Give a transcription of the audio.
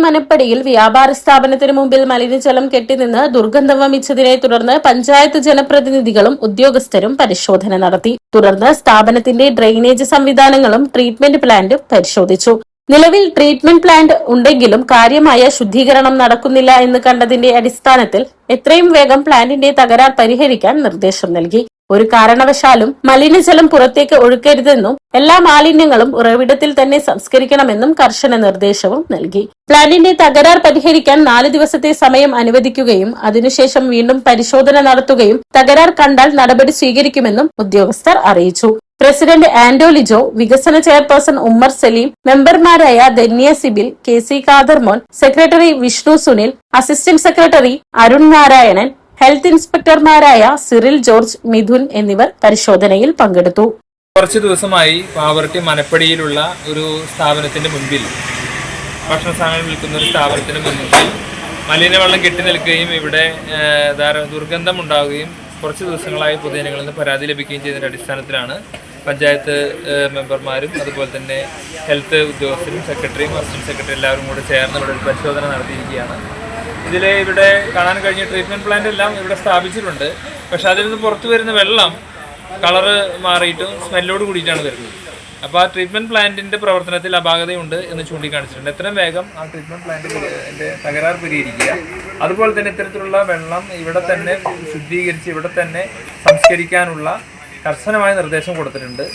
മനപ്പടിയിൽ വ്യാപാര സ്ഥാപനത്തിന് മുമ്പിൽ മലിനജലം കെട്ടിനിന്ന് ദുർഗന്ധം വമിച്ചതിനെ തുടർന്ന് പഞ്ചായത്ത് ജനപ്രതിനിധികളും ഉദ്യോഗസ്ഥരും പരിശോധന നടത്തി. തുടർന്ന് സ്ഥാപനത്തിന്റെ ഡ്രെയിനേജ് സംവിധാനങ്ങളും ട്രീറ്റ്മെന്റ് പ്ലാന്റും പരിശോധിച്ചു. നിലവിൽ ട്രീറ്റ്മെന്റ് പ്ലാന്റ് ഉണ്ടെങ്കിലും കാര്യമായ ശുദ്ധീകരണം നടക്കുന്നില്ല എന്ന് കണ്ടതിന്റെ അടിസ്ഥാനത്തിൽ എത്രയും വേഗം പ്ലാന്റിന്റെ തകരാർ പരിഹരിക്കാൻ നിർദ്ദേശം നൽകി. ഒരു കാരണവശാലും മലിനജലം പുറത്തേക്ക് ഒഴുക്കരുതെന്നും എല്ലാ മാലിന്യങ്ങളും ഉറവിടത്തിൽ തന്നെ സംസ്കരിക്കണമെന്നും കർശന നിർദ്ദേശവും നൽകി. പ്ലാന്റിന്റെ തകരാർ പരിഹരിക്കാൻ 4 ദിവസത്തെ സമയം അനുവദിക്കുകയും അതിനുശേഷം വീണ്ടും പരിശോധന നടത്തുകയും തകരാർ കണ്ടാൽ നടപടി സ്വീകരിക്കുമെന്നും ഉദ്യോഗസ്ഥർ അറിയിച്ചു. പ്രസിഡന്റ് ആന്റോ ലിജോ, വികസന ചെയർപേഴ്സൺ ഉമ്മർ സലീം, മെമ്പർമാരായ Dhanya Sibil, KC Kadarmon, secretary Vishnu Sunil, assistant secretary Arun Narayanan, health ഇൻസ്പെക്ടർമാരായ സിറിൽ ജോർജ്, മിഥുൻ എന്നിവർ പരിശോധനയിൽ പങ്കെടുത്തു. കുറച്ചു ദിവസമായി പാവർട്ടി മനപ്പടിയിലുള്ള ഒരു സ്ഥാപനത്തിന്റെ മുൻപിൽ, ഭക്ഷണ സാധനങ്ങൾ വിൽക്കുന്ന ഒരു സ്ഥാപനത്തിന് മുൻപിൽ മലിനവെള്ളം കെട്ടി നിൽക്കുകയും ഇവിടെ ദുർഗന്ധം ഉണ്ടാവുകയും കുറച്ച് ദിവസങ്ങളായി പൊതുജനങ്ങളിൽ നിന്ന് പരാതി ലഭിക്കുകയും ചെയ്തതിൻ്റെ അടിസ്ഥാനത്തിലാണ് പഞ്ചായത്ത് മെമ്പർമാരും അതുപോലെ തന്നെ ഹെൽത്ത് ഉദ്യോഗസ്ഥരും സെക്രട്ടറിയും അസിസ്റ്റന്റ് സെക്രട്ടറി എല്ലാവരും കൂടെ ചേർന്ന് ഇവിടെ ഒരു പരിശോധന നടത്തിയിരിക്കുകയാണ്. ഇവിടെ കാണാൻ കഴിഞ്ഞ ട്രീറ്റ്മെൻറ്റ് പ്ലാന്റ് എല്ലാം ഇവിടെ സ്ഥാപിച്ചിട്ടുണ്ട്. പക്ഷേ അതിൽ നിന്ന് പുറത്തു വരുന്ന വെള്ളം കളറ് മാറിയിട്ടും സ്മെല്ലോട് കൂടിയിട്ടാണ് വരുന്നത്. അപ്പോൾ ആ ട്രീറ്റ്മെൻറ്റ് പ്ലാന്റിൻ്റെ പ്രവർത്തനത്തിൽ അപാകതയുണ്ട് എന്ന് ചൂണ്ടിക്കാണിച്ചിട്ടുണ്ട്. എത്രയും വേഗം ആ ട്രീറ്റ്മെൻറ്റ് പ്ലാന്റിൻ്റെ തകരാർ പരിഹരിക്കുക, അതുപോലെ തന്നെ ഇത്തരത്തിലുള്ള വെള്ളം ഇവിടെ തന്നെ ശുദ്ധീകരിച്ച് ഇവിടെ തന്നെ സംസ്കരിക്കാനുള്ള കർശനമായ നിർദ്ദേശം കൊടുത്തിട്ടുണ്ട്.